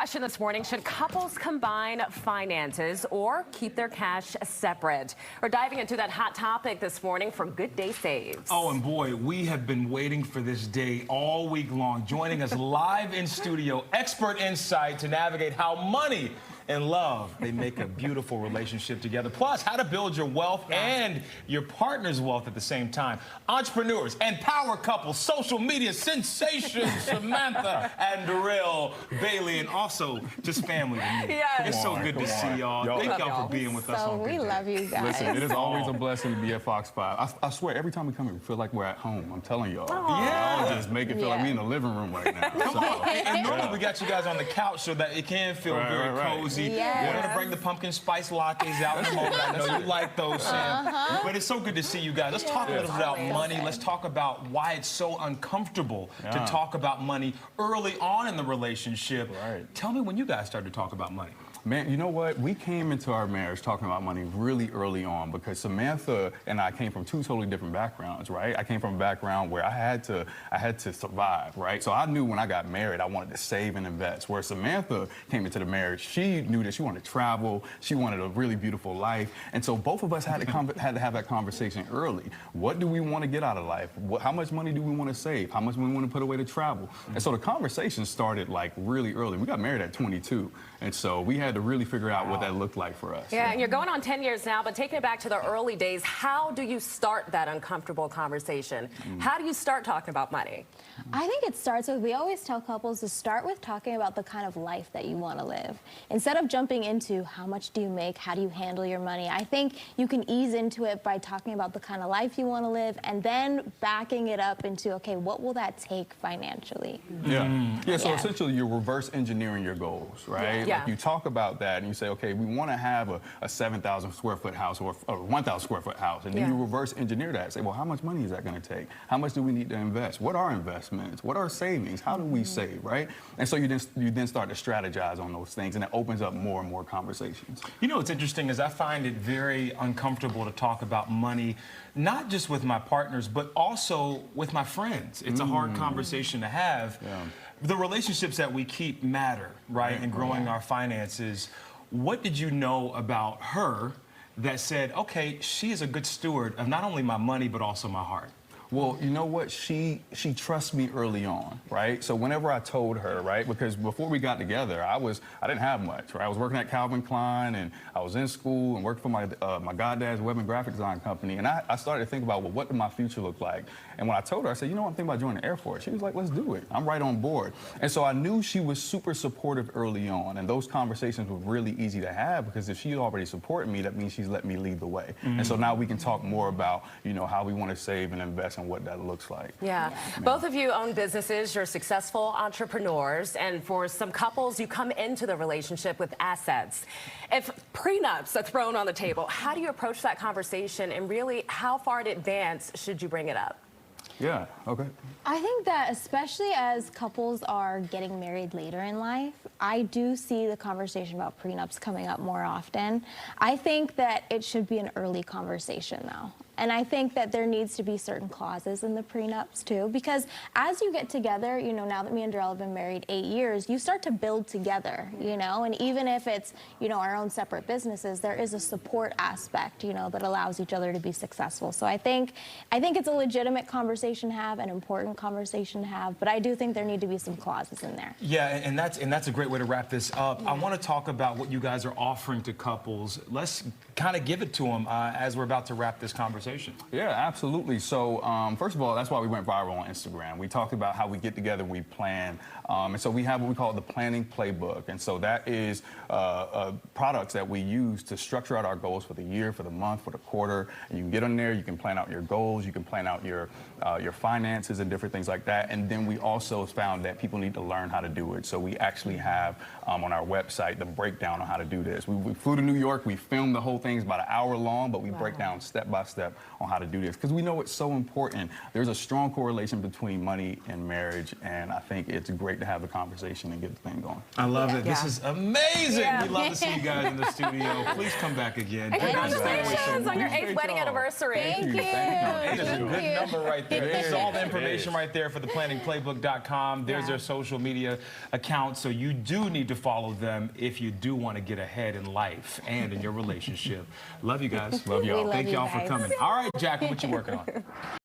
question this morning, should couples combine finances or keep their cash separate? We're diving into that hot topic this morning for Good Day Saves. Oh, and boy, we have been waiting for this day all week long. Joining us live in studio, expert insight to navigate how money and love, they make a beautiful relationship together. Plus, how to build your wealth and your partner's wealth at the same time. Entrepreneurs and power couples, social media sensations, Samantha and Durrell Bailey, and also just family to me. Yes. It's so good to see y'all. Thank y'all for being with us on Good Day. We love you guys. Listen, it is always a blessing to be at Fox 5. I swear, every time we come here, we feel like we're at home. I'm telling y'all. Yeah. Y'all just make it feel like we in the living room right now. So, And normally we got you guys on the couch so that it can feel very cozy. Yes. We're gonna bring the pumpkin spice lattes out in a moment. I know you like those, Sam. But it's so good to see you guys. Let's talk a little bit about money. Let's talk about why it's so uncomfortable to talk about money early on in the relationship. Tell me when you guys started to talk about money. man, you know what? We came into our marriage talking about money really early on because Samantha and I came from two totally different backgrounds, right? I came from a background where I had to survive, right? So I knew when I got married, I wanted to save and invest. Where Samantha came into the marriage, she knew that she wanted to travel, she wanted a really beautiful life, and so both of us had to have that conversation early. What do we want to get out of life? How much money do we want to save? How much do we want to put away to travel? And so the conversation started like really early. We got married at 22, and so we had to really figure out what that looked like for us. Yeah, and you're going on 10 years now, but taking it back to the early days, how do you start that uncomfortable conversation? How do you start talking about money? I think it starts with, we always tell couples to start with talking about the kind of life that you want to live. Instead of jumping into how much do you make, how do you handle your money, I think you can ease into it by talking about the kind of life you want to live and then backing it up into, okay, what will that take financially? So essentially you're reverse engineering your goals, right? Yeah. Like you talk about that and you say, okay, we want to have a 7,000 square foot house or a 1,000 square foot house, and then you reverse engineer that. Say, well, how much money is that going to take? How much do we need to invest? What are investments? What are savings? How do we save, right? And so you then start to strategize on those things, and it opens up more and more conversations. You know what's interesting is I find it very uncomfortable to talk about money, not just with my partners, but also with my friends. It's a hard conversation to have. The relationships that we keep matter, right, in growing our finances. What did you know about her that said, okay, she is a good steward of not only my money, but also my heart? Well, you know what? She trusts me early on, right? So whenever I told her, right, because before we got together, I didn't have much, right? I was working at Calvin Klein, and I was in school and worked for my goddad's web and graphic design company. And I started to think about, well, what did my future look like? And when I told her, I said, you know, I'm thinking about joining the Air Force. She was like, let's do it. I'm right on board. And so I knew she was super supportive early on, and those conversations were really easy to have because if she already supported me, that means she's let me lead the way. And so now we can talk more about, you know, how we want to save and invest and what that looks like. Both of you own businesses. You're successful entrepreneurs, and for some couples, you come into the relationship with assets. If prenups are thrown on the table, how do you approach that conversation, and really, how far in advance should you bring it up? Yeah, okay. I think that especially as couples are getting married later in life, I do see the conversation about prenups coming up more often. I think that it should be an early conversation though. And I think that there needs to be certain clauses in the prenups too, because as you get together, you know, now that me and Durrell have been married 8 years, you start to build together, you know, and even if it's, you know, our own separate businesses, there is a support aspect, you know, that allows each other to be successful. So I think it's a legitimate conversation to have, an important conversation to have, but I do think there need to be some clauses in there. Yeah, and that's a great way to wrap this up. I want to talk about what you guys are offering to couples. Let's kind of give it to them as we're about to wrap this conversation. Yeah, absolutely. So, first of all, that's why we went viral on Instagram. We talked about how we get together, we plan. And so we have what we call the planning playbook. And so that is products that we use to structure out our goals for the year, for the month, for the quarter. And you can get on there, you can plan out your goals, you can plan out your finances and different things like that. And then we also found that people need to learn how to do it. So we actually have on our website the breakdown on how to do this. We flew to New York, we filmed the whole thing, it's about an hour long, but we break down step by step step on how to do this because we know it's so important. There's a strong correlation between money and marriage, and I think it's great to have the conversation and get the thing going. I love it. This Yeah. is amazing. Yeah. We love to see you guys in the studio. Please come back again. And congratulations on your 8th Great wedding job. anniversary. Thank you. It is a Thank good you. number right there. This is all the information right there for the planningplaybook.com. There's their social media accounts, so you do need to follow them if you do want to get ahead in life and in your relationship. Love you guys. Love y'all. We love Thank you y'all for guys. coming. All right, Jack, what you working on?